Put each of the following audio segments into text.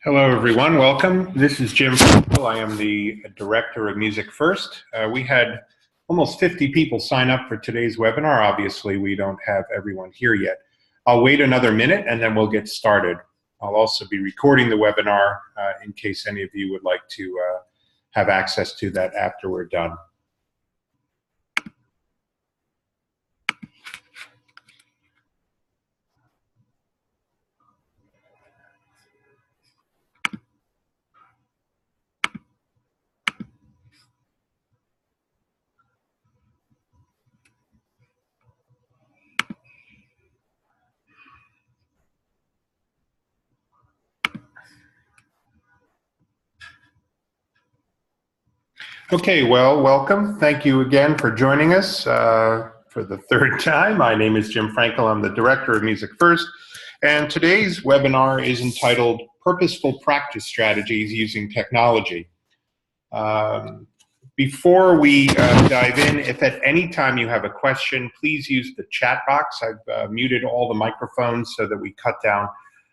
Hello, everyone. Welcome. This is Jim Frankel. I am the director of MusicFirst. We had almost 50 people sign up for today's webinar. Obviously, we don't have everyone here yet. I'll wait another minute and then we'll get started. I'll also be recording the webinar in case any of you would like to have access to that after we're done. Okay, well, welcome. Thank you again for joining us for the third time. My name is Jim Frankel. I'm the director of MusicFirst, and today's webinar is entitled Purposeful Practice Strategies Using Technology. Before we dive in, if at any time you have a question, please use the chat box. I've muted all the microphones so that we cut down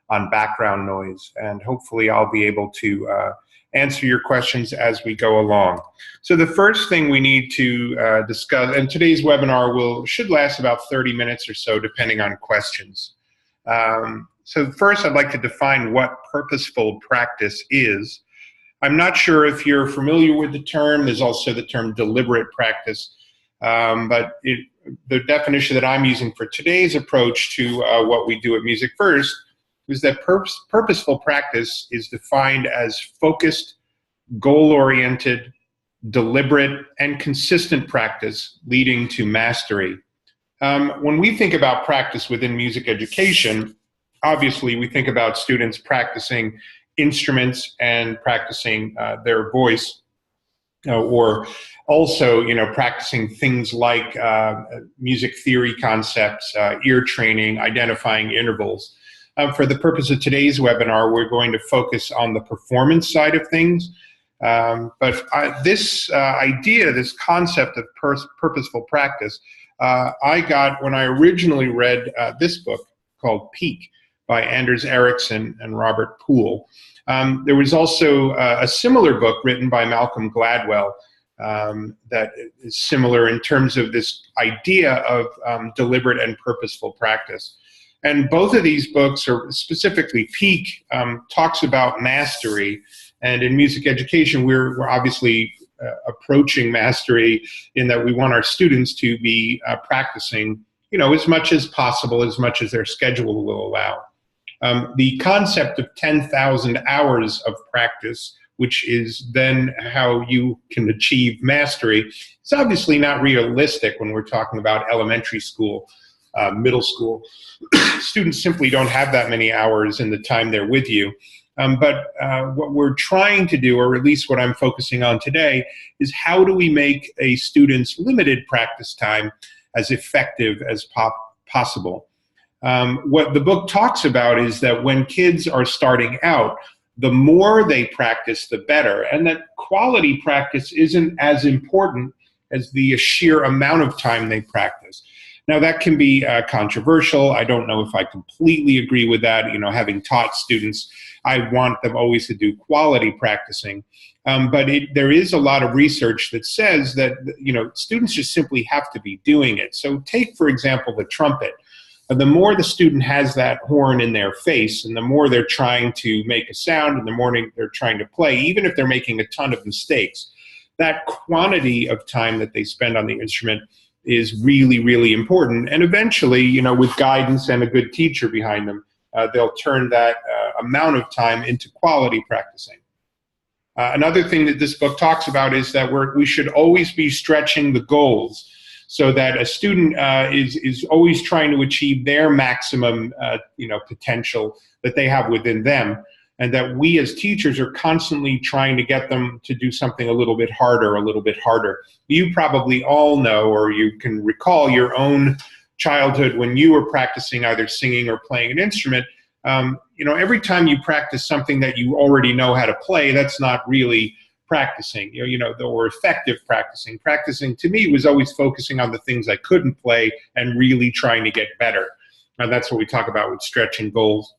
on background noise, and hopefully I'll be able to answer your questions as we go along. So the first thing we need to discuss, and today's webinar should last about 30 minutes or so, depending on questions. So first, I'd like to define what purposeful practice is. I'm not sure if you're familiar with the term. There's also the term deliberate practice, but the definition that I'm using for today's approach to what we do at MusicFirst is that purposeful practice is defined as focused, goal-oriented, deliberate, and consistent practice leading to mastery. When we think about practice within music education, obviously we think about students practicing instruments and practicing their voice, or also, practicing things like music theory concepts, ear training, identifying intervals. For the purpose of today's webinar, we're going to focus on the performance side of things. But this idea, this concept of purposeful practice, I got when I originally read this book called Peak by Anders Ericsson and Robert Poole. There was also a similar book written by Malcolm Gladwell that is similar in terms of this idea of deliberate and purposeful practice. And both of these books, or specifically Peak, talks about mastery. And in music education, we're obviously approaching mastery in that we want our students to be practicing, as much as possible, as much as their schedule will allow. The concept of 10,000 hours of practice, which is then how you can achieve mastery, is obviously not realistic when we're talking about elementary school. Middle school. Students simply don't have that many hours in the time they're with you. But what we're trying to do, or at least what I'm focusing on today, is how do we make a student's limited practice time as effective as possible. What the book talks about is that when kids are starting out, the more they practice, the better, and that quality practice isn't as important as the sheer amount of time they practice. Now, that can be controversial. I don't know if I completely agree with that. Having taught students, I want them always to do quality practicing. But there is a lot of research that says that, students just simply have to be doing it. So take, for example, the trumpet. The more the student has that horn in their face, and the more they're trying to make a sound, and the more they're trying to play, even if they're making a ton of mistakes, that quantity of time that they spend on the instrument is really, really important. And eventually, with guidance and a good teacher behind them, they'll turn that amount of time into quality practicing. Another thing that this book talks about is that we should always be stretching the goals so that a student is always trying to achieve their maximum potential that they have within them, and that we as teachers are constantly trying to get them to do something a little bit harder, a little bit harder. You probably all know, or you can recall your own childhood when you were practicing either singing or playing an instrument. Every time you practice something that you already know how to play, that's not really practicing, or effective practicing. Practicing, to me, was always focusing on the things I couldn't play and really trying to get better. And that's what we talk about with stretching goals.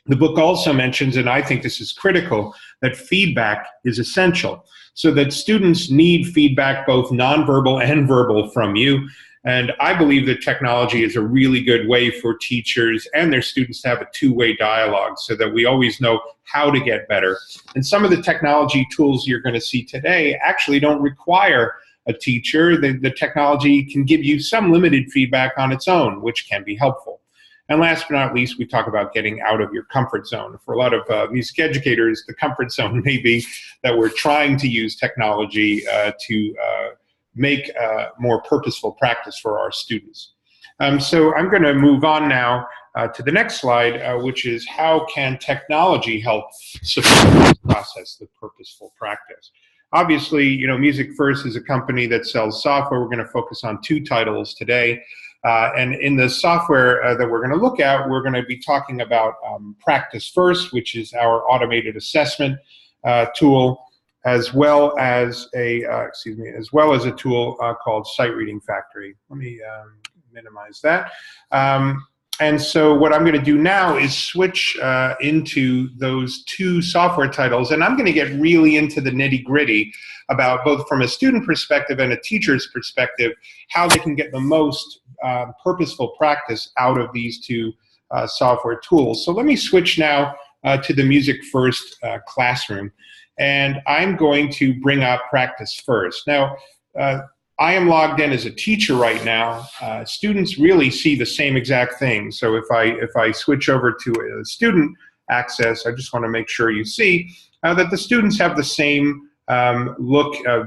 The book also mentions, and I think this is critical, that feedback is essential. So that students need feedback, both nonverbal and verbal, from you. And I believe that technology is a really good way for teachers and their students to have a two-way dialogue so that we always know how to get better. And some of the technology tools you're going to see today actually don't require a teacher. The technology can give you some limited feedback on its own, which can be helpful. And last but not least, we talk about getting out of your comfort zone. For a lot of music educators, the comfort zone may be that we're trying to use technology to make more purposeful practice for our students. So I'm going to move on now to the next slide, which is how can technology help support this process, the purposeful practice. Obviously, you know, MusicFirst is a company that sells software. We're going to focus on two titles today. And in the software that we're going to look at, we're going to be talking about PracticeFirst, which is our automated assessment tool, as well as a tool called Sight Reading Factory. Let me minimize that. And so what I'm going to do now is switch into those two software titles, and I'm going to get really into the nitty-gritty about, both from a student perspective and a teacher's perspective, how they can get the most purposeful practice out of these two software tools. So let me switch now to the MusicFirst Classroom, and I'm going to bring up PracticeFirst. Now, I am logged in as a teacher right now. Students really see the same exact thing. So if I switch over to a student access, I just want to make sure you see that the students have the same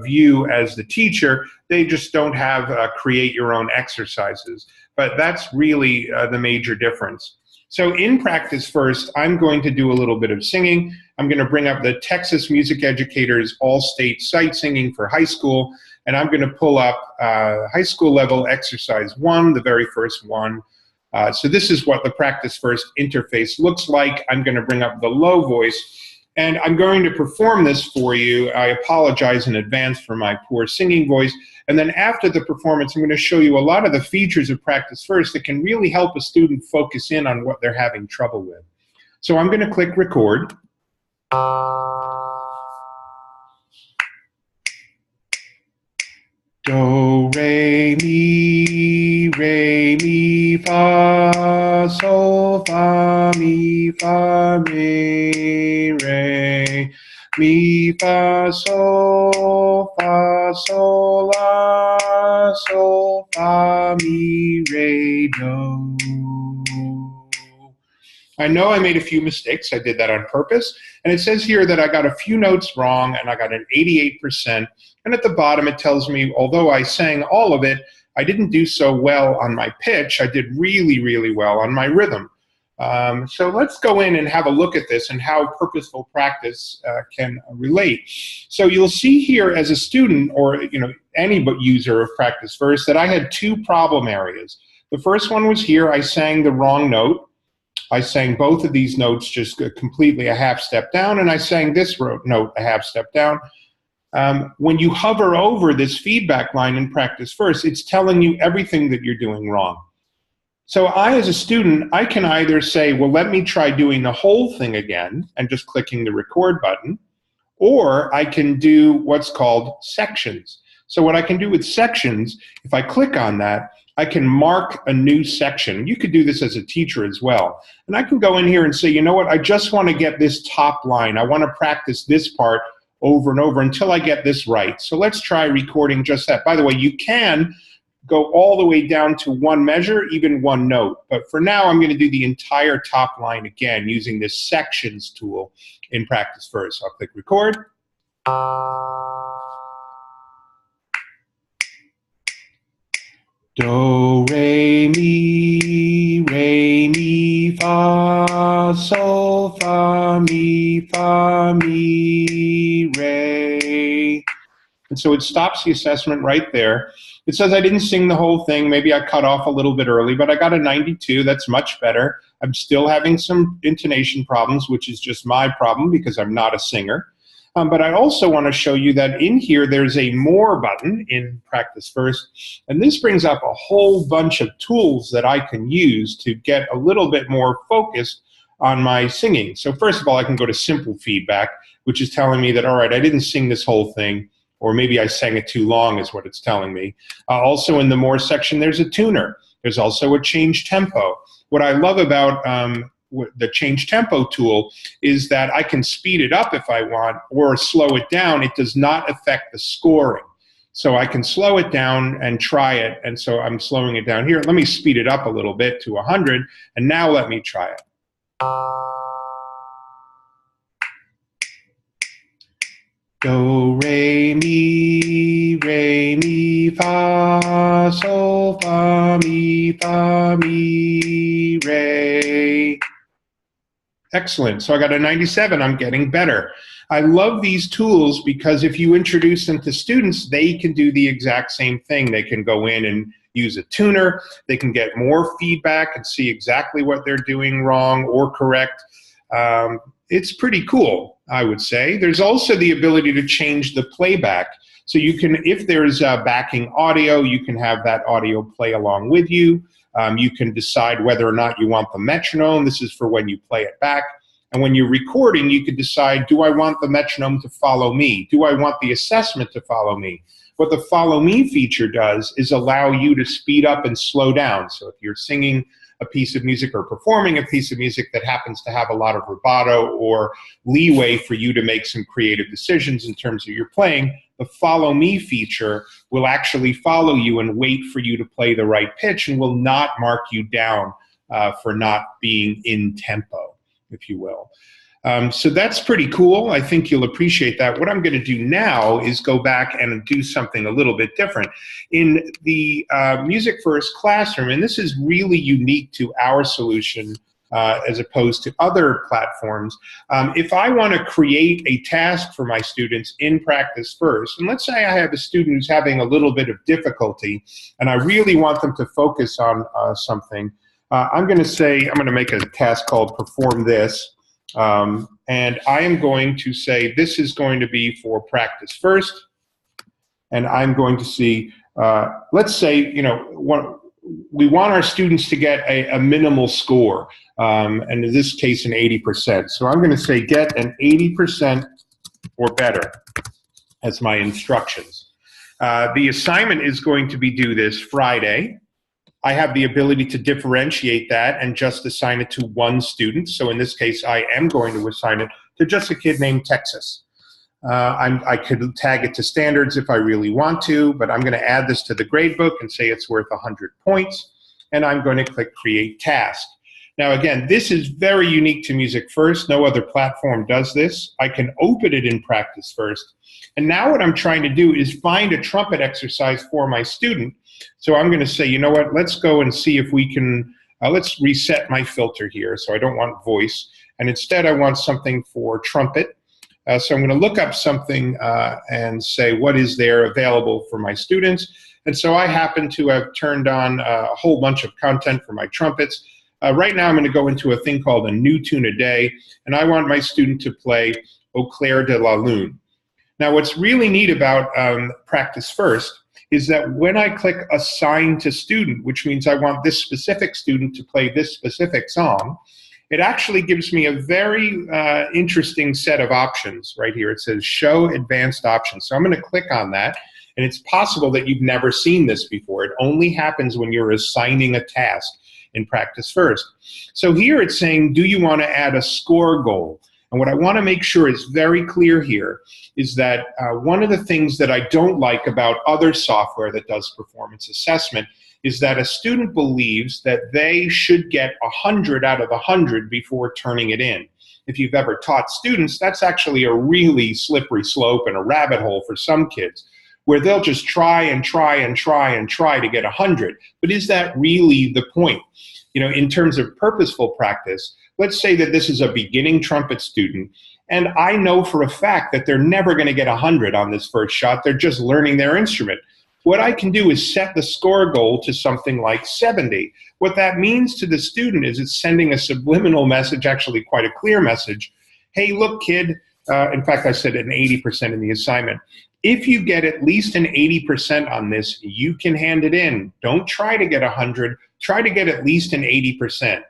view as the teacher. They just don't have create your own exercises. But that's really the major difference. So in PracticeFirst, I'm going to do a little bit of singing. I'm going to bring up the Texas Music Educators All-State Sight Singing for high school, and I'm going to pull up high school level exercise 1, the very first one. So this is what the PracticeFirst interface looks like. I'm going to bring up the low voice, and I'm going to perform this for you. I apologize in advance for my poor singing voice. And then after the performance, I'm going to show you a lot of the features of PracticeFirst that can really help a student focus in on what they're having trouble with. So I'm going to click record. Do, re, mi, fa, sol, fa, mi, re, mi, fa, sol, la, sol, fa, mi, re, do. I know I made a few mistakes. I did that on purpose. And it says here that I got a few notes wrong, and I got an 88%. And at the bottom, it tells me, although I sang all of it, I didn't do so well on my pitch. I did really, really well on my rhythm. So let's go in and have a look at this and how purposeful practice can relate. So you'll see here as a student, or any user of PracticeFirst, that I had two problem areas. The first one was here. I sang the wrong note. I sang both of these notes just completely a half step down, and I sang this note a half step down. When you hover over this feedback line in PracticeFirst, it's telling you everything that you're doing wrong. So I, as a student, I can either say, well, let me try doing the whole thing again and just clicking the record button, or I can do what's called sections. So what I can do with sections, if I click on that, I can mark a new section. You could do this as a teacher as well. And I can go in here and say, you know what, I just want to get this top line. I want to practice this part over and over until I get this right. So let's try recording just that. By the way, you can go all the way down to one measure, even one note. But for now, I'm going to do the entire top line again using this sections tool in PracticeFirst. So I'll click record. Do, re, mi, fa, sol, fa, mi, re. And so it stops the assessment right there. It says I didn't sing the whole thing. Maybe I cut off a little bit early, but I got a 92. That's much better. I'm still having some intonation problems, which is just my problem because I'm not a singer. But I also want to show you that in here there's a More button in PracticeFirst, and this brings up a whole bunch of tools that I can use to get a little bit more focused on my singing. So first of all, I can go to simple feedback, which is telling me that, all right, I didn't sing this whole thing, or maybe I sang it too long is what it's telling me. Also in the more section, there's a tuner. There's also a change tempo. What I love about the change tempo tool is that I can speed it up if I want or slow it down. It does not affect the scoring. So I can slow it down and try it. And so I'm slowing it down here. Let me speed it up a little bit to 100. And now let me try it. Do, re, mi, fa, sol, fa, mi, re. Excellent. So I got a 97. I'm getting better. I love these tools because if you introduce them to students, they can do the exact same thing. They can go in and use a tuner. They can get more feedback and see exactly what they're doing wrong or correct. It's pretty cool, I would say. There's also the ability to change the playback. So you can, if there's backing audio, you can have that audio play along with you. You can decide whether or not you want the metronome. This is for when you play it back. And when you're recording, you can decide, do I want the metronome to follow me? Do I want the assessment to follow me? What the follow me feature does is allow you to speed up and slow down. So if you're singing a piece of music or performing a piece of music that happens to have a lot of rubato or leeway for you to make some creative decisions in terms of your playing, the follow me feature will actually follow you and wait for you to play the right pitch and will not mark you down for not being in tempo, if you will. So that's pretty cool. I think you'll appreciate that. What I'm going to do now is go back and do something a little bit different. In the MusicFirst Classroom, and this is really unique to our solution as opposed to other platforms, if I want to create a task for my students in PracticeFirst, and let's say I have a student who's having a little bit of difficulty, and I really want them to focus on something, I'm going to make a task called Perform This. And I am going to say this is going to be for PracticeFirst, and I'm going to see, let's say, we want our students to get a minimal score, and in this case, an 80%. So I'm going to say get an 80% or better as my instructions. The assignment is going to be due this Friday. I have the ability to differentiate that and just assign it to one student. So in this case, I am going to assign it to just a kid named Texas. I could tag it to standards if I really want to, but I'm going to add this to the gradebook and say it's worth 100 points, and I'm going to click Create Task. Now again, this is very unique to MusicFirst. No other platform does this. I can open it in PracticeFirst. And now what I'm trying to do is find a trumpet exercise for my student. So I'm going to say, you know what, let's go and see if we can, let's reset my filter here. So I don't want voice. And instead I want something for trumpet. So I'm going to look up something and say what is there available for my students. And so I happen to have turned on a whole bunch of content for my trumpets. Right now I'm going to go into a thing called a new tune a day. And I want my student to play Au Clair de la Lune. Now what's really neat about PracticeFirst is that when I click Assign to Student, which means I want this specific student to play this specific song, it actually gives me a very interesting set of options right here. It says Show Advanced Options. So I'm going to click on that, and it's possible that you've never seen this before. It only happens when you're assigning a task in PracticeFirst. So here it's saying, do you want to add a score goal? And what I want to make sure is very clear here is that one of the things that I don't like about other software that does performance assessment is that a student believes that they should get 100 out of 100 before turning it in. If you've ever taught students, that's actually a really slippery slope and a rabbit hole for some kids, where they'll just try and try and try and try to get 100. But is that really the point? In terms of purposeful practice, let's say that this is a beginning trumpet student, and I know for a fact that they're never going to get 100 on this first shot. They're just learning their instrument. What I can do is set the score goal to something like 70. What that means to the student is it's sending a subliminal message, actually quite a clear message. Hey, look, kid, in fact, I said an 80% in the assignment. If you get at least an 80% on this, you can hand it in. Don't try to get 100. Try to get at least an 80%.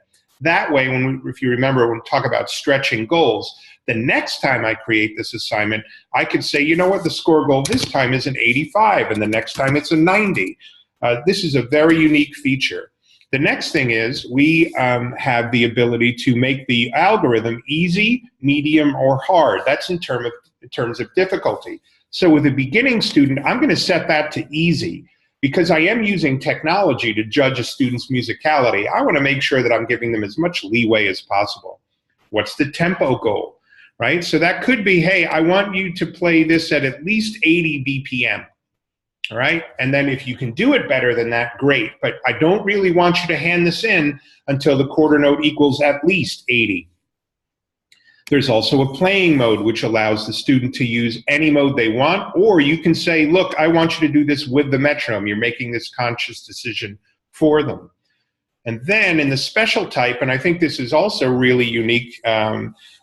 That way, if you remember, when we talk about stretching goals, the next time I create this assignment, I could say, you know what, the score goal this time is an 85, and the next time it's a 90. This is a very unique feature. The next thing is we have the ability to make the algorithm easy, medium, or hard. That's in terms of difficulty. So with a beginning student, I'm going to set that to easy. Because I am using technology to judge a student's musicality, I want to make sure that I'm giving them as much leeway as possible. What's the tempo goal, right? So that could be, hey, I want you to play this at least 80 BPM, all right? And then if you can do it better than that, great. But I don't really want you to hand this in until the quarter note equals at least 80. There's also a playing mode, which allows the student to use any mode they want, or you can say, look, I want you to do this with the metronome. You're making this conscious decision for them. And then in the special type, and I think this is also really unique,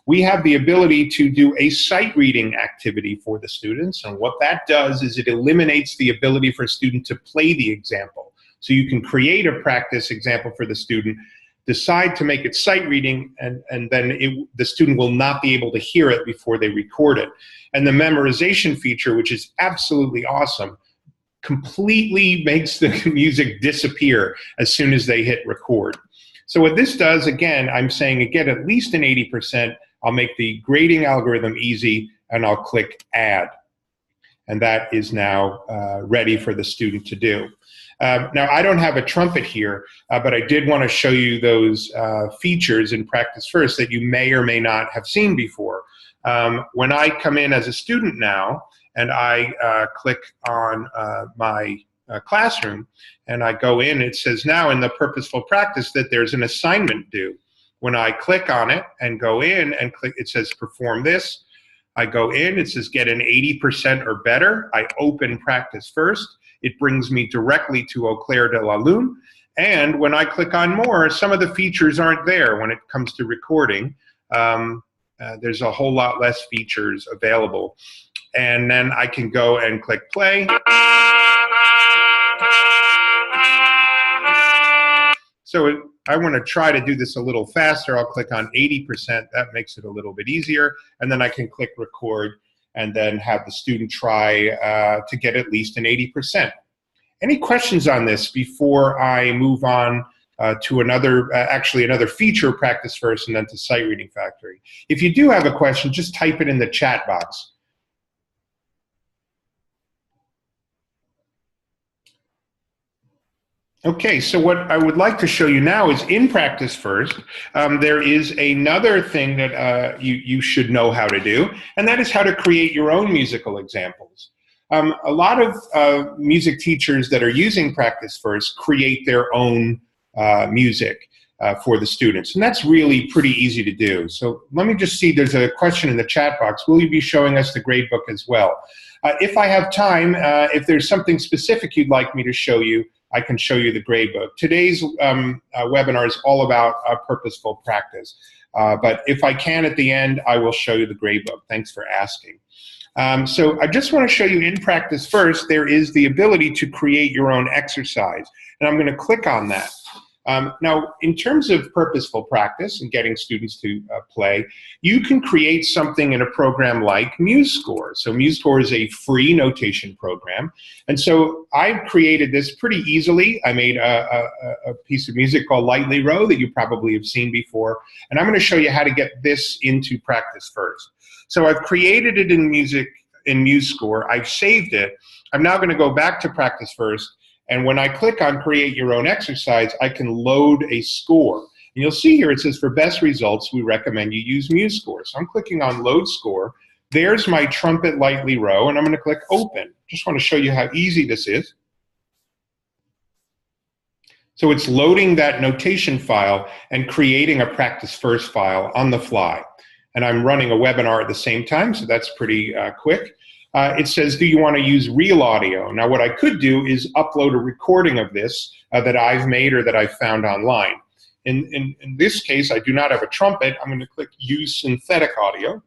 we have the ability to do a sight reading activity for the students. And what that does is it eliminates the ability for a student to play the example. So you can create a practice example for the student, decide to make it sight reading, and then the student will not be able to hear it before they record it. And the memorization feature, which is absolutely awesome, completely makes the music disappear as soon as they hit record. So what this does, again, I'm saying get at least an 80%. I'll make the grading algorithm easy, and I'll click Add. And that is now ready for the student to do. Now, I don't have a trumpet here, but I did want to show you those features in PracticeFirst that you may or may not have seen before. When I come in as a student now, and I click on my classroom, and I go in, it says now in the Purposeful Practice that there's an assignment due. When I click on it and go in and click, it says perform this. I go in, it says get an 80% or better. I open PracticeFirst. It brings me directly to Au Clair de la Lune. And when I click on more, some of the features aren't there when it comes to recording. There's a whole lot less features available. And then I can go and click play. So I want to try to do this a little faster. I'll click on 80%. That makes it a little bit easier. And then I can click record and then have the student try to get at least an 80%. Any questions on this before I move on to another feature of PracticeFirst and then to Sight Reading Factory? If you do have a question, just type it in the chat box. Okay, so what I would like to show you now is in PracticeFirst, there is another thing that you should know how to do, and that is how to create your own musical examples. A lot of music teachers that are using PracticeFirst create their own music for the students, and that's really pretty easy to do. So let me just see, there's a question in the chat box. Will you be showing us the gradebook as well? If I have time, if there's something specific you'd like me to show you, I can show you the gradebook. Today's webinar is all about purposeful practice. But if I can at the end, I will show you the gradebook. Thanks for asking. So I just want to show you in PracticeFirst, there is the ability to create your own exercise. And I'm going to click on that. Now, in terms of purposeful practice and getting students to play, you can create something in a program like MuseScore. So MuseScore is a free notation program. And so I've created this pretty easily. I made a piece of music called Lightly Row that you probably have seen before. And I'm going to show you how to get this into PracticeFirst. So I've created it in MuseScore. I've saved it. I'm now going to go back to PracticeFirst. And when I click on Create Your Own Exercise, I can load a score. And you'll see here it says, for best results, we recommend you use MuseScore. So I'm clicking on Load Score. There's my trumpet Lightly Row, and I'm going to click Open. Just want to show you how easy this is. So it's loading that notation file and creating a PracticeFirst file on the fly. And I'm running a webinar at the same time, so that's pretty quick. It says, do you want to use real audio? Now, what I could do is upload a recording of this that I've made or that I've found online. In this case, I do not have a trumpet. I'm going to click Use Synthetic Audio.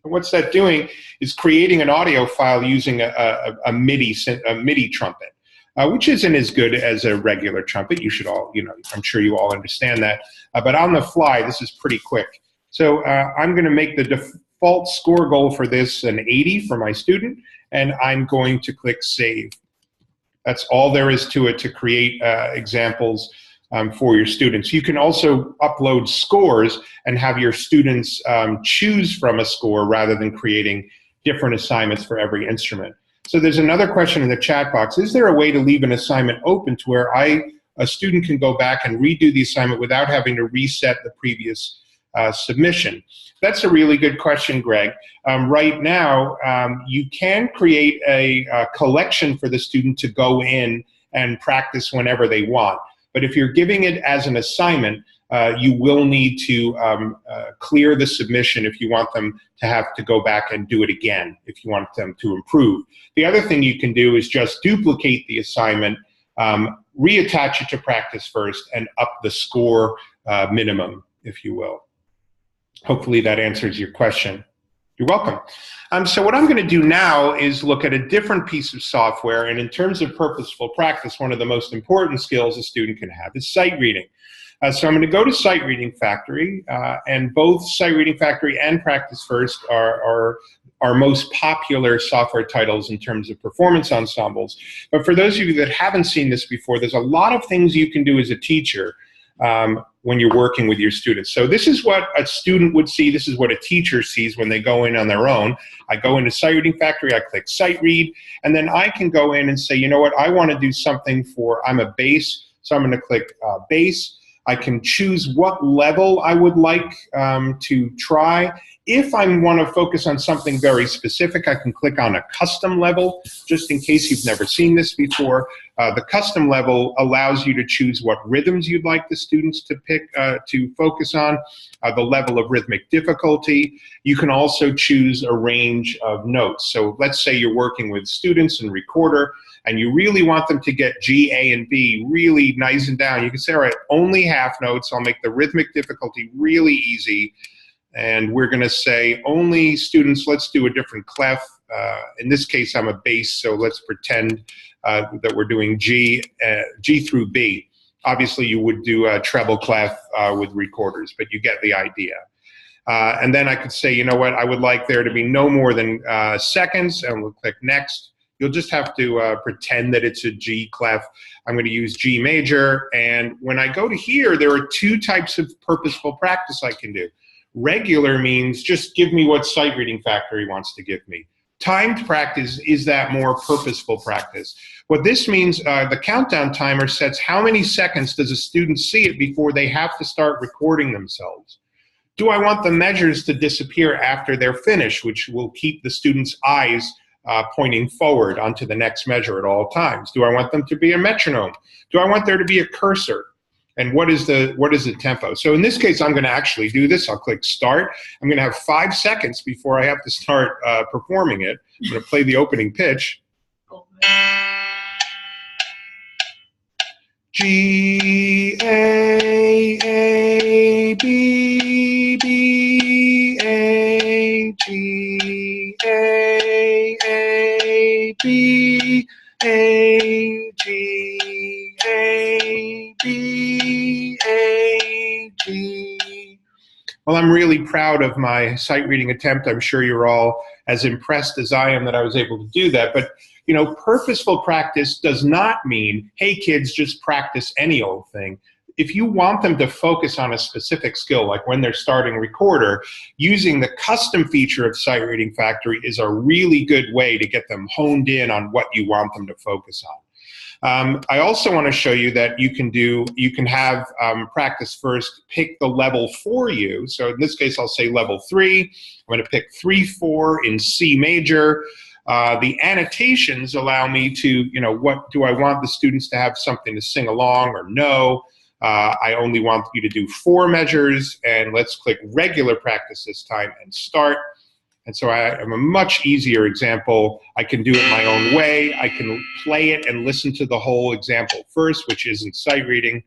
And what's that doing is creating an audio file using a MIDI trumpet. which isn't as good as a regular trumpet. You should all, I'm sure you all understand that. But on the fly, this is pretty quick. So I'm going to make the default score goal for this an 80 for my student, and I'm going to click Save. That's all there is to it to create examples for your students. You can also upload scores and have your students choose from a score rather than creating different assignments for every instrument. So there's another question in the chat box. Is there a way to leave an assignment open to where a student can go back and redo the assignment without having to reset the previous submission? That's a really good question, Greg. Right now, you can create a collection for the student to go in and practice whenever they want. But if you're giving it as an assignment, you will need to clear the submission if you want them to have to go back and do it again, if you want them to improve. The other thing you can do is just duplicate the assignment, reattach it to PracticeFirst, and up the score minimum, if you will. Hopefully that answers your question. You're welcome. So what I'm going to do now is look at a different piece of software, and in terms of purposeful practice, one of the most important skills a student can have is sight reading. So I'm going to go to Sight Reading Factory, and both Sight Reading Factory and PracticeFirst are our most popular software titles in terms of performance ensembles. But for those of you that haven't seen this before, there's a lot of things you can do as a teacher when you're working with your students. So this is what a student would see. This is what a teacher sees when they go in on their own. I go into Sight Reading Factory, I click Sight Read, and then I can go in and say, you know what, I want to do something for, I'm a bass, so I'm going to click bass. I can choose what level I would like to try. If I want to focus on something very specific, I can click on a custom level, just in case you've never seen this before. The custom level allows you to choose what rhythms you'd like the students to pick to focus on, the level of rhythmic difficulty. You can also choose a range of notes. So let's say you're working with students in recorder, and you really want them to get G, A, and B really nice and down. You can say, all right, only half notes. I'll make the rhythmic difficulty really easy. And we're going to say only students, let's do a different clef. In this case, I'm a bass, so let's pretend that we're doing G through B. Obviously, you would do a treble clef with recorders, but you get the idea. And then I could say, you know what, I would like there to be no more than seconds, and we'll click Next. You'll just have to pretend that it's a G clef. I'm going to use G major, and when I go to here, there are two types of purposeful practice I can do. Regular means just give me what Sight Reading Factory wants to give me. Timed practice is that more purposeful practice. What this means, the countdown timer sets how many seconds does a student see it before they have to start recording themselves. Do I want the measures to disappear after they're finished, which will keep the student's eyes pointing forward onto the next measure at all times? Do I want them to be a metronome? Do I want there to be a cursor? And what is the tempo? So in this case, I'm going to actually do this. I'll click Start. I'm going to have 5 seconds before I have to start performing it. I'm going to play the opening pitch. G, A, B, B, A, G, A, B, A, G, A, B, A, G. Well, I'm really proud of my sight reading attempt. I'm sure you're all as impressed as I am that I was able to do that. But, you know, purposeful practice does not mean, hey, kids, just practice any old thing. If you want them to focus on a specific skill, like when they're starting recorder, using the custom feature of Sight Reading Factory is a really good way to get them honed in on what you want them to focus on. I also want to show you that you can have PracticeFirst pick the level for you. So in this case, I'll say level 3. I'm going to pick 3/4 in C major. The annotations allow me to, you know, what do I want the students to have something to sing along or no? I only want you to do 4 measures, and let's click regular practice this time and start. And so I have a much easier example. I can do it my own way. I can play it and listen to the whole example first, which isn't sight reading.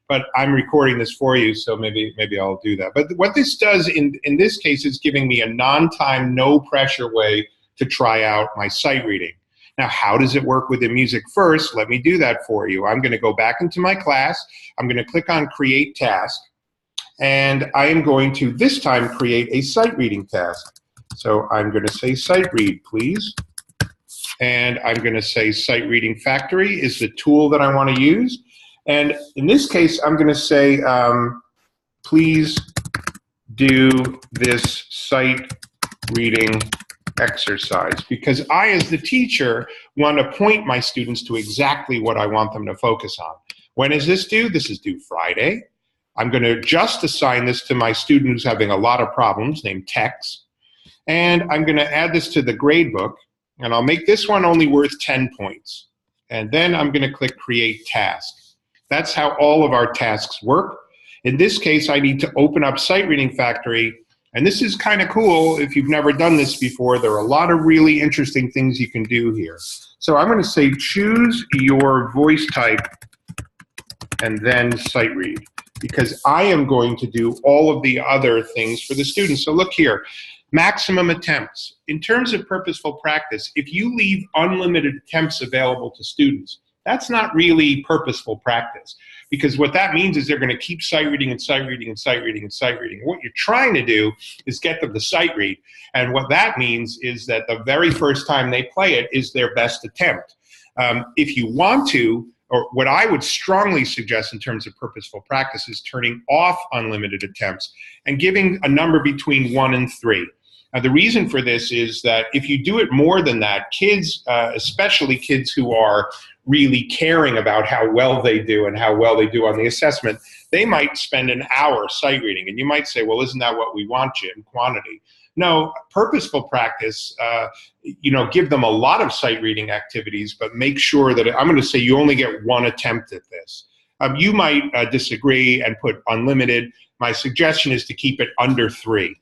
But I'm recording this for you, so maybe I'll do that. But what this does in this case is giving me a non-time, no pressure way to try out my sight reading. Now, how does it work within MusicFirst? Let me do that for you. I'm going to go back into my class. I'm going to click on Create Task. And I am going to, this time, create a sight reading task. So I'm going to say sight read, please. And I'm going to say Sight Reading Factory is the tool that I want to use. And in this case, I'm going to say, please do this sight reading exercise, because I, as the teacher, want to point my students to exactly what I want them to focus on. When is this due? This is due Friday. I'm going to just assign this to my student who's having a lot of problems, named Tex. And I'm going to add this to the gradebook. And I'll make this one only worth 10 points. And then I'm going to click Create Task. That's how all of our tasks work. In this case, I need to open up Sight Reading Factory. And this is kind of cool. If you've never done this before, there are a lot of really interesting things you can do here. So I'm going to say, choose your voice type and then sight read, because I am going to do all of the other things for the students. So look here. Maximum attempts. In terms of purposeful practice, if you leave unlimited attempts available to students, that's not really purposeful practice, because what that means is they're going to keep sight reading and sight reading and sight reading and sight reading. What you're trying to do is get them to sight read, and what that means is that the very first time they play it is their best attempt. If you want to, or what I would strongly suggest in terms of purposeful practice, is turning off unlimited attempts and giving a number between 1 and 3. Now, the reason for this is that if you do it more than that, kids, especially kids who are really caring about how well they do and how well they do on the assessment, they might spend an hour sight reading. And you might say, well, isn't that what we want, Jim, quantity? No, purposeful practice, give them a lot of sight reading activities, but make sure that, I'm going to say you only get 1 attempt at this. You might disagree and put unlimited. My suggestion is to keep it under 3.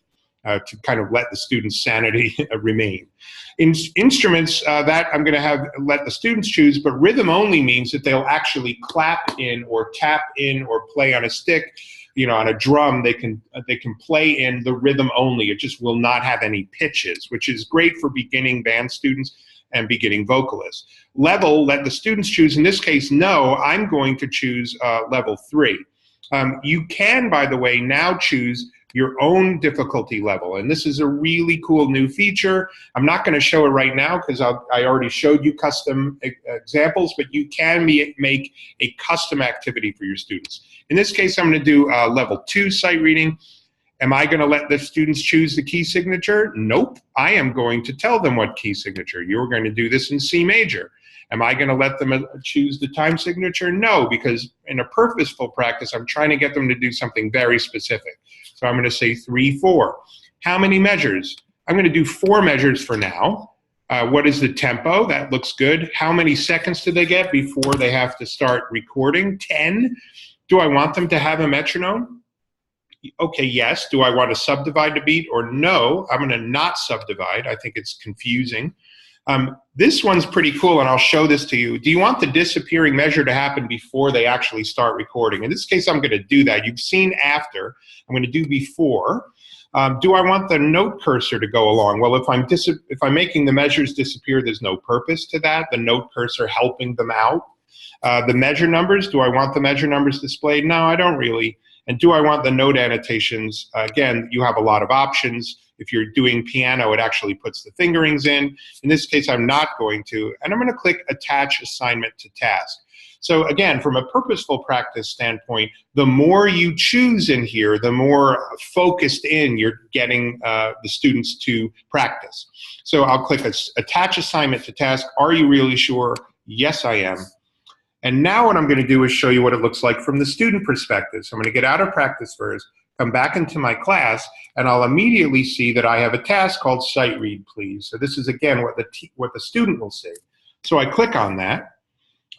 To kind of let the student's sanity remain. In instruments, that I'm going to let the students choose, but rhythm only means that they'll actually clap in or tap in or play on a stick. On a drum, they can play in the rhythm only. It just will not have any pitches, which is great for beginning band students and beginning vocalists. Level, let the students choose. In this case, no, I'm going to choose level 3. You can, by the way, now choose your own difficulty level, and this is a really cool new feature. I'm not going to show it right now because I already showed you custom examples, but you can make a custom activity for your students. In this case, I'm going to do level 2 sight reading. Am I going to let the students choose the key signature? Nope. I am going to tell them what key signature. You're going to do this in C major. Am I going to let them choose the time signature? No, because in a purposeful practice, I'm trying to get them to do something very specific. So I'm going to say 3/4. How many measures? I'm going to do 4 measures for now. What is the tempo? That looks good. How many seconds do they get before they have to start recording? 10. Do I want them to have a metronome? Okay, yes. Do I want to subdivide the beat or no? I'm going to not subdivide. I think it's confusing. This one's pretty cool, and I'll show this to you. Do you want the disappearing measure to happen before they actually start recording? In this case, I'm going to do that. You've seen after. I'm going to do before. Do I want the note cursor to go along? Well, if I'm making the measures disappear, there's no purpose to that. The note cursor helping them out. The measure numbers, do I want the measure numbers displayed? No, I don't really. And do I want the note annotations? Again, you have a lot of options. If you're doing piano, it actually puts the fingerings in. In this case, I'm not going to. And I'm going to click Attach Assignment to Task. So again, from a purposeful practice standpoint, the more you choose in here, the more focused in you're getting the students to practice. So I'll click Attach Assignment to Task. Are you really sure? Yes, I am. And now what I'm going to do is show you what it looks like from the student perspective. So I'm going to get out of PracticeFirst, come back into my class, and I'll immediately see that I have a task called Sight Read, Please. So this is, again, what the student will see. So I click on that.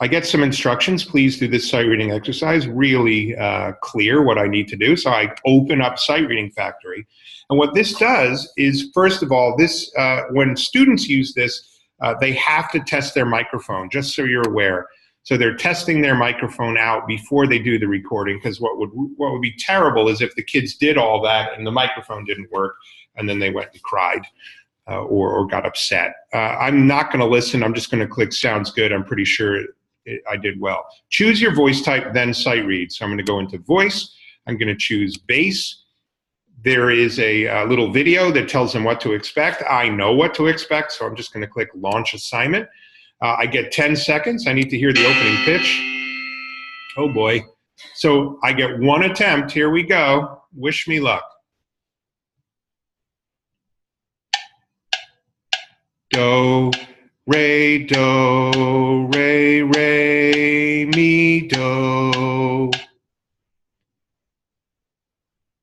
I get some instructions. Please do this sight reading exercise. Really clear what I need to do. So I open up Sight Reading Factory. And what this does is, first of all, this when students use this, they have to test their microphone, just so you're aware. So they're testing their microphone out before they do the recording, because what would be terrible is if the kids did all that and the microphone didn't work and then they went and cried. or got upset. I'm not going to listen. I'm just going to click sounds good. I'm pretty sure I did well. Choose your voice type, then sight read. So I'm going to go into voice. I'm going to choose bass. There is a little video that tells them what to expect. I know what to expect, so I'm just going to click launch assignment. I get 10 seconds. I need to hear the opening pitch. Oh boy. So I get one attempt. Here we go. Wish me luck. Do, re, mi, do.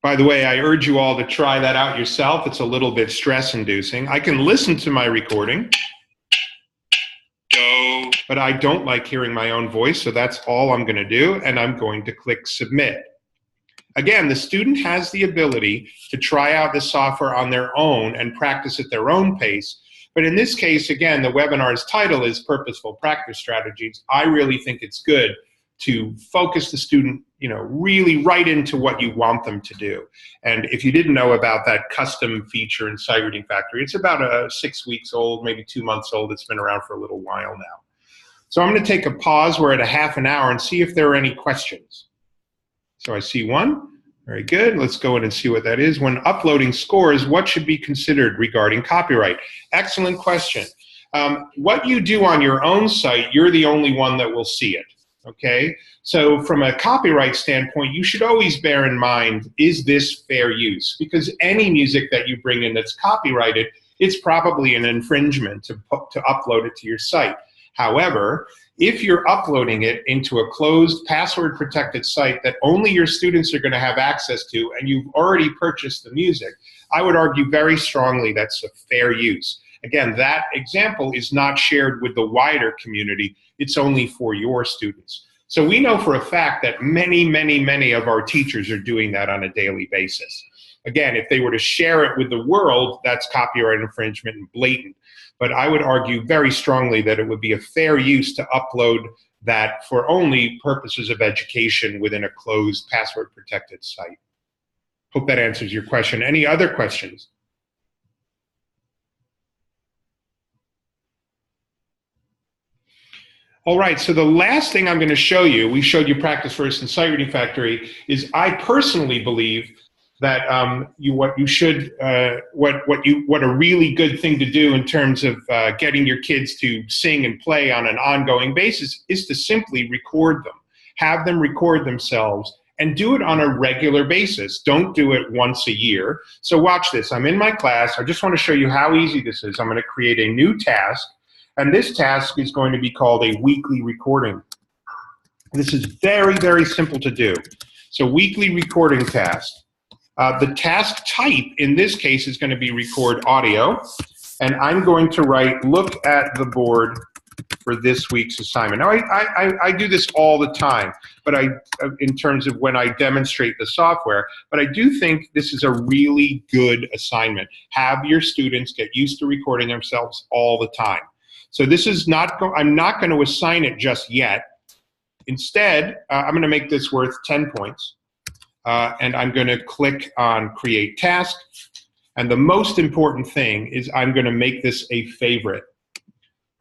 By the way, I urge you all to try that out yourself. It's a little bit stress-inducing. I can listen to my recording, but I don't like hearing my own voice, so that's all I'm going to do, and I'm going to click submit. Again, the student has the ability to try out the software on their own and practice at their own pace. But in this case, again, the webinar's title is Purposeful Practice Strategies. I really think it's good to focus the student, really right into what you want them to do. And if you didn't know about that custom feature in Sight Reading Factory, it's about 6 weeks old, maybe 2 months old. It's been around for a little while now. So I'm going to take a pause. We're at a half an hour and see if there are any questions. So I see one. Very good. Let's go in and see what that is. When uploading scores, what should be considered regarding copyright? Excellent question. What you do on your own site, you're the only one that will see it. Okay? So from a copyright standpoint, you should always bear in mind, is this fair use? Because any music that you bring in that's copyrighted, it's probably an infringement to upload it to your site. However, if you're uploading it into a closed, password-protected site that only your students are going to have access to, and you've already purchased the music, I would argue very strongly that's a fair use. Again, that example is not shared with the wider community. It's only for your students. So we know for a fact that many of our teachers are doing that on a daily basis. Again, if they were to share it with the world, that's copyright infringement and blatant. But I would argue very strongly that it would be a fair use to upload that for only purposes of education within a closed, password-protected site. Hope that answers your question. Any other questions? All right, so the last thing I'm going to show you, we showed you PracticeFirst and Sight Reading Factory, is I personally believe that what a really good thing to do in terms of getting your kids to sing and play on an ongoing basis is to simply record them. Have them record themselves and do it on a regular basis. Don't do it once a year. So watch this. I'm in my class. I just want to show you how easy this is. I'm going to create a new task, and this task is going to be called a weekly recording. This is very simple to do. So weekly recording task. The task type in this case is going to be record audio, and I'm going to write look at the board for this week's assignment. Now I do this all the time, but in terms of when I demonstrate the software, but I do think this is a really good assignment. Have your students get used to recording themselves all the time. So this is I'm not going to assign it just yet. Instead, I'm going to make this worth 10 points. And I'm going to click on Create Task. And the most important thing is I'm going to make this a favorite.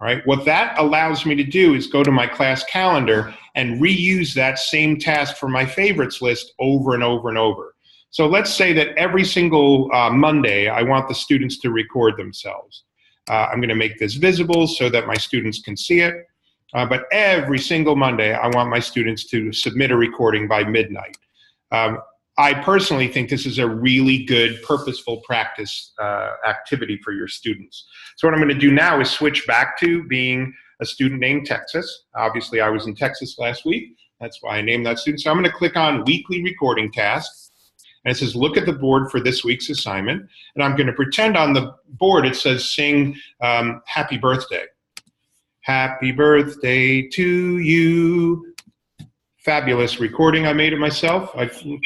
All right. What that allows me to do is go to my class calendar and reuse that same task for my favorites list over and over and over. So let's say that every single Monday, I want the students to record themselves. I'm going to make this visible so that my students can see it. But every single Monday, I want my students to submit a recording by midnight. I personally think this is a really good purposeful practice activity for your students. So what I'm going to do now is switch back to being a student named Texas. Obviously, I was in Texas last week. That's why I named that student. So I'm going to click on Weekly Recording Task. And it says, look at the board for this week's assignment. And I'm going to pretend on the board it says, sing Happy Birthday. Happy birthday to you. Fabulous recording I made of myself. Happy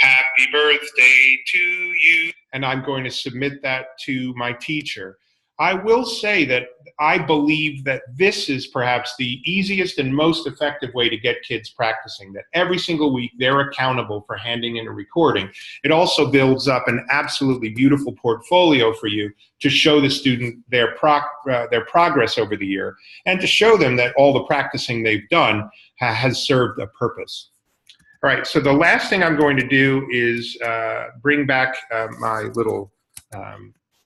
birthday to you. And I'm going to submit that to my teacher. I will say that I believe that this is perhaps the easiest and most effective way to get kids practicing, that every single week they're accountable for handing in a recording. It also builds up an absolutely beautiful portfolio for you to show the student their progress over the year, and to show them that all the practicing they've done has served a purpose. All right, so the last thing I'm going to do is bring back my little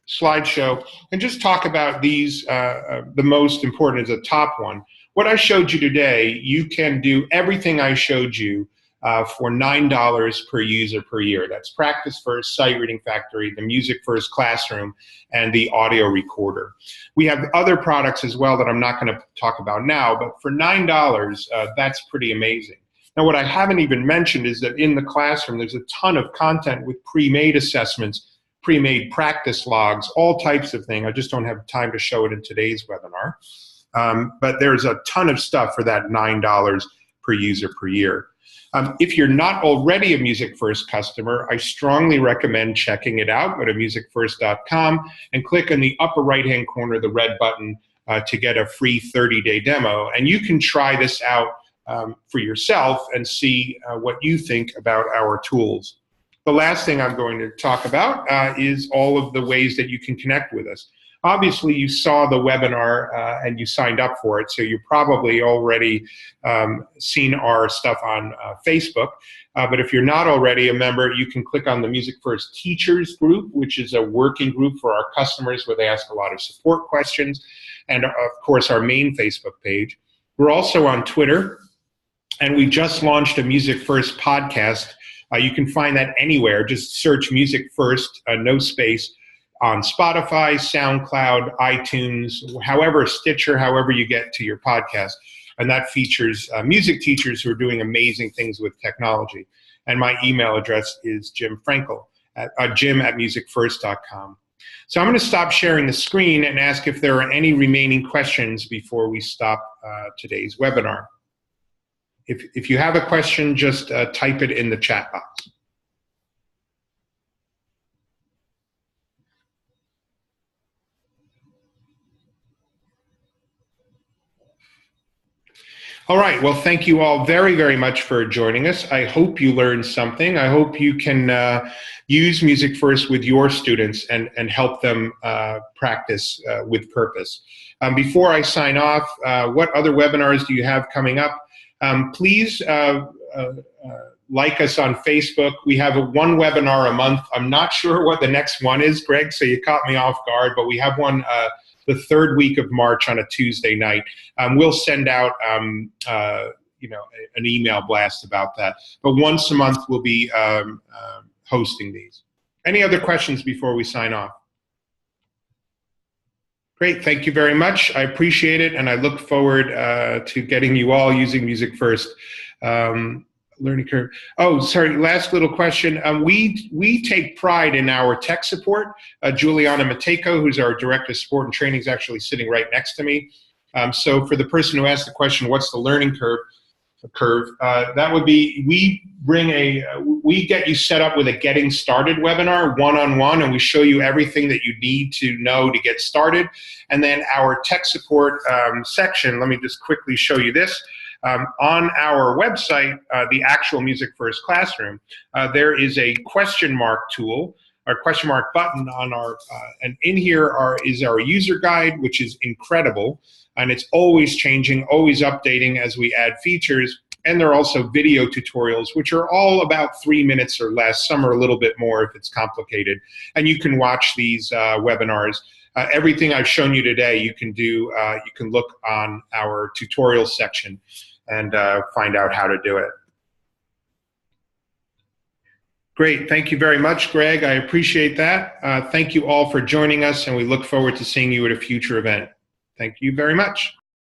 slideshow and just talk about these. The most important is the top one. What I showed you today, you can do everything I showed you for $9 per user per year. That's PracticeFirst, Sight Reading Factory, the MusicFirst Classroom, and the audio recorder. We have other products as well that I'm not going to talk about now, but for $9, that's pretty amazing. Now, what I haven't even mentioned is that in the classroom, there's a ton of content with pre-made assessments, pre-made practice logs, all types of things. I just don't have time to show it in today's webinar. But there's a ton of stuff for that $9 per user per year. If you're not already a MusicFirst customer, I strongly recommend checking it out. Go to musicfirst.com and click on the upper right-hand corner, the red button, to get a free 30-day demo. And you can try this out for yourself and see what you think about our tools. The last thing I'm going to talk about is all of the ways that you can connect with us. Obviously, you saw the webinar and you signed up for it, so you've probably already seen our stuff on Facebook. But if you're not already a member, you can click on the MusicFirst Teachers group, which is a working group for our customers where they ask a lot of support questions, and of course our main Facebook page. We're also on Twitter, and we just launched a MusicFirst podcast. You can find that anywhere. Just search MusicFirst, no space, on Spotify, SoundCloud, iTunes, however, Stitcher, however you get to your podcast. And that features music teachers who are doing amazing things with technology. And my email address is Jim Frankel, jim@musicfirst.com. So I'm going to stop sharing the screen and ask if there are any remaining questions before we stop today's webinar. If you have a question, just type it in the chat box. All right, well, thank you all very, very much for joining us. I hope you learned something. I hope you can use MusicFirst with your students and help them practice with purpose. Before I sign off, what other webinars do you have coming up? Please like us on Facebook. We have one webinar a month. I'm not sure what the next one is, Greg, so you caught me off guard, but we have one the third week of March on a Tuesday night. We'll send out an email blast about that. But once a month, we'll be hosting these. Any other questions before we sign off? Great, thank you very much. I appreciate it, and I look forward to getting you all using MusicFirst. Learning curve. Oh, sorry, last little question. We take pride in our tech support. Juliana Matejko, who's our Director of Support and Training, is actually sitting right next to me. So for the person who asked the question, what's the learning curve? That would be, we get you set up with a getting started webinar, one-on-one, and we show you everything that you need to know to get started. And then our tech support section, let me just quickly show you this. On our website, the actual MusicFirst Classroom, there is a question mark tool, or question mark button on our, and in here is our user guide, which is incredible, and it's always changing, always updating as we add features. And there are also video tutorials, which are all about 3 minutes or less. Some are a little bit more if it's complicated. And you can watch these webinars. Everything I've shown you today, you can do, you can look on our tutorial section and find out how to do it. Great, thank you very much, Greg. I appreciate that. Thank you all for joining us, and we look forward to seeing you at a future event. Thank you very much.